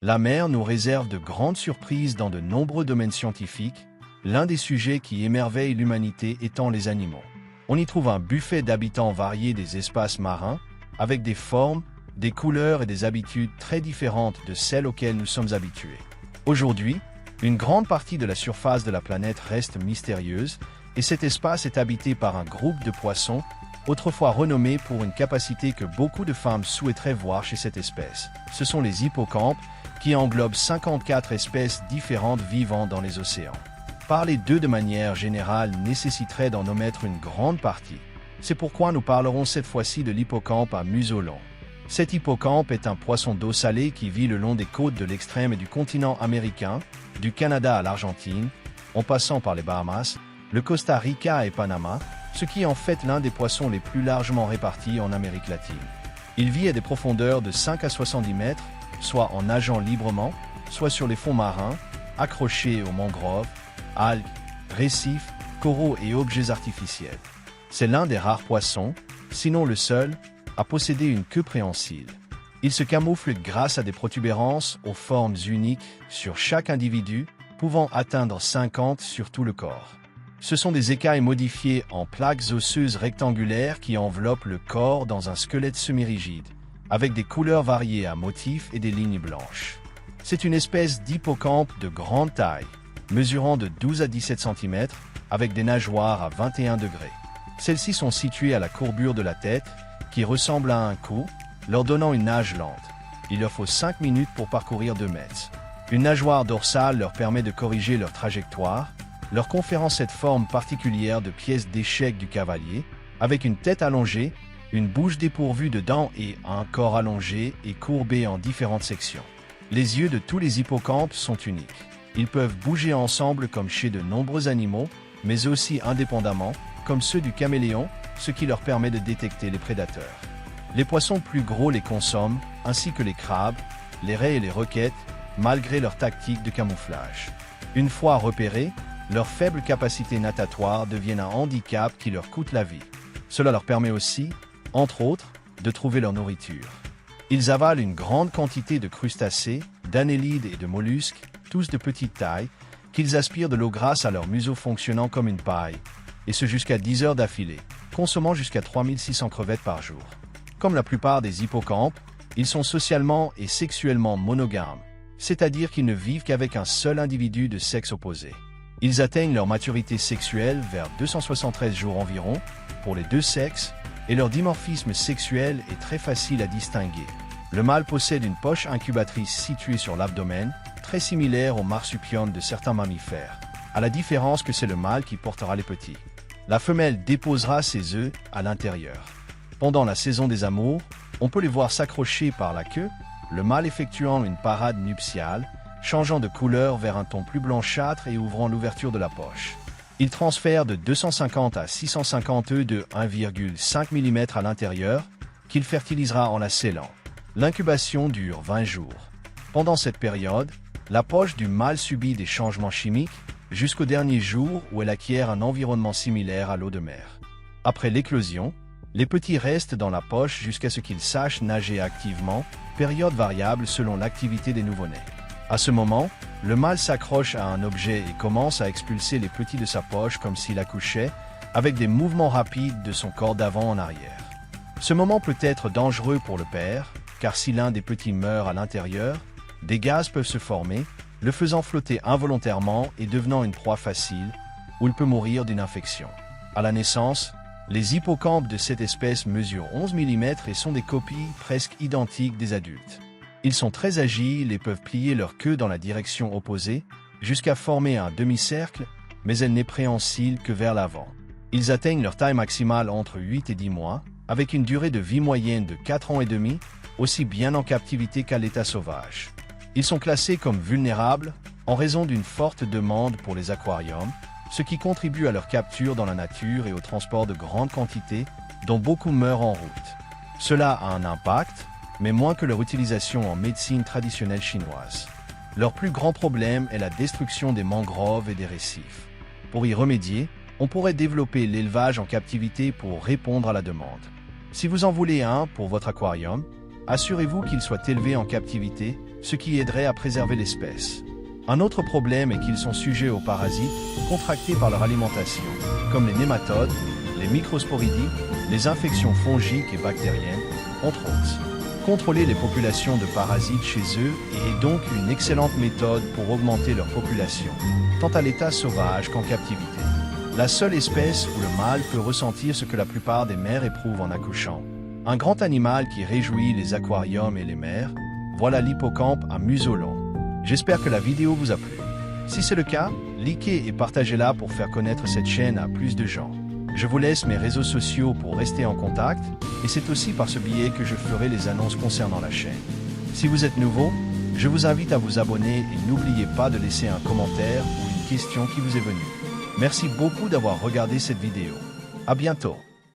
La mer nous réserve de grandes surprises dans de nombreux domaines scientifiques, l'un des sujets qui émerveille l'humanité étant les animaux. On y trouve un buffet d'habitants variés des espaces marins, avec des formes, des couleurs et des habitudes très différentes de celles auxquelles nous sommes habitués. Aujourd'hui, une grande partie de la surface de la planète reste mystérieuse et cet espace est habité par un groupe de poissons, autrefois renommé pour une capacité que beaucoup de femmes souhaiteraient voir chez cette espèce. Ce sont les hippocampes qui englobent 54 espèces différentes vivant dans les océans. Parler d'eux de manière générale nécessiterait d'en omettre une grande partie. C'est pourquoi nous parlerons cette fois-ci de l'hippocampe à museau long. Cet hippocampe est un poisson d'eau salée qui vit le long des côtes de l'extrême et du continent américain, du Canada à l'Argentine, en passant par les Bahamas, le Costa Rica et Panama, ce qui est en fait l'un des poissons les plus largement répartis en Amérique latine. Il vit à des profondeurs de 5 à 70 mètres, soit en nageant librement, soit sur les fonds marins, accrochés aux mangroves, algues, récifs, coraux et objets artificiels. C'est l'un des rares poissons, sinon le seul, à posséder une queue préhensile. Il se camoufle grâce à des protubérances aux formes uniques sur chaque individu, pouvant atteindre 50 sur tout le corps. Ce sont des écailles modifiées en plaques osseuses rectangulaires qui enveloppent le corps dans un squelette semi-rigide, avec des couleurs variées à motifs et des lignes blanches. C'est une espèce d'hippocampe de grande taille, mesurant de 12 à 17 cm, avec des nageoires à 21 degrés. Celles-ci sont situées à la courbure de la tête, qui ressemble à un cou, leur donnant une nage lente. Il leur faut 5 minutes pour parcourir 2 mètres. Une nageoire dorsale leur permet de corriger leur trajectoire, leur conférant cette forme particulière de pièce d'échec du cavalier, avec une tête allongée, une bouche dépourvue de dents et un corps allongé et courbé en différentes sections. Les yeux de tous les hippocampes sont uniques. Ils peuvent bouger ensemble comme chez de nombreux animaux, mais aussi indépendamment, comme ceux du caméléon, ce qui leur permet de détecter les prédateurs. Les poissons plus gros les consomment, ainsi que les crabes, les raies et les roquettes, malgré leur tactique de camouflage. Une fois repérés, leur faible capacité natatoire devient un handicap qui leur coûte la vie. Cela leur permet aussi, entre autres, de trouver leur nourriture. Ils avalent une grande quantité de crustacés, d'annélides et de mollusques, tous de petite taille, qu'ils aspirent de l'eau grâce à leur museau fonctionnant comme une paille, et ce jusqu'à 10 heures d'affilée, consommant jusqu'à 3600 crevettes par jour. Comme la plupart des hippocampes, ils sont socialement et sexuellement monogames, c'est-à-dire qu'ils ne vivent qu'avec un seul individu de sexe opposé. Ils atteignent leur maturité sexuelle vers 273 jours environ, pour les deux sexes, et leur dimorphisme sexuel est très facile à distinguer. Le mâle possède une poche incubatrice située sur l'abdomen, très similaire au marsupium de certains mammifères, à la différence que c'est le mâle qui portera les petits. La femelle déposera ses œufs à l'intérieur. Pendant la saison des amours, on peut les voir s'accrocher par la queue, le mâle effectuant une parade nuptiale, changeant de couleur vers un ton plus blanchâtre et ouvrant l'ouverture de la poche. Il transfère de 250 à 650 œufs de 1,5 mm à l'intérieur, qu'il fertilisera en la scellant. L'incubation dure 20 jours. Pendant cette période, la poche du mâle subit des changements chimiques, jusqu'au dernier jour où elle acquiert un environnement similaire à l'eau de mer. Après l'éclosion, les petits restent dans la poche jusqu'à ce qu'ils sachent nager activement, période variable selon l'activité des nouveau-nés. À ce moment, le mâle s'accroche à un objet et commence à expulser les petits de sa poche comme s'il accouchait, avec des mouvements rapides de son corps d'avant en arrière. Ce moment peut être dangereux pour le père, car si l'un des petits meurt à l'intérieur, des gaz peuvent se former, le faisant flotter involontairement et devenant une proie facile, ou il peut mourir d'une infection. À la naissance, les hippocampes de cette espèce mesurent 11 mm et sont des copies presque identiques des adultes. Ils sont très agiles et peuvent plier leur queue dans la direction opposée, jusqu'à former un demi-cercle, mais elle n'est préhensile que vers l'avant. Ils atteignent leur taille maximale entre 8 et 10 mois, avec une durée de vie moyenne de 4 ans et demi, aussi bien en captivité qu'à l'état sauvage. Ils sont classés comme vulnérables en raison d'une forte demande pour les aquariums, ce qui contribue à leur capture dans la nature et au transport de grandes quantités, dont beaucoup meurent en route. Cela a un impact, mais moins que leur utilisation en médecine traditionnelle chinoise. Leur plus grand problème est la destruction des mangroves et des récifs. Pour y remédier, on pourrait développer l'élevage en captivité pour répondre à la demande. Si vous en voulez un pour votre aquarium, assurez-vous qu'il soit élevé en captivité ce qui aiderait à préserver l'espèce. Un autre problème est qu'ils sont sujets aux parasites contractés par leur alimentation, comme les nématodes, les microsporidies, les infections fongiques et bactériennes, entre autres. Contrôler les populations de parasites chez eux est donc une excellente méthode pour augmenter leur population, tant à l'état sauvage qu'en captivité. La seule espèce où le mâle peut ressentir ce que la plupart des mères éprouvent en accouchant. Un grand animal qui réjouit les aquariums et les mers, voilà l'hippocampe à museau long. J'espère que la vidéo vous a plu. Si c'est le cas, likez et partagez-la pour faire connaître cette chaîne à plus de gens. Je vous laisse mes réseaux sociaux pour rester en contact, et c'est aussi par ce biais que je ferai les annonces concernant la chaîne. Si vous êtes nouveau, je vous invite à vous abonner et n'oubliez pas de laisser un commentaire ou une question qui vous est venue. Merci beaucoup d'avoir regardé cette vidéo. À bientôt.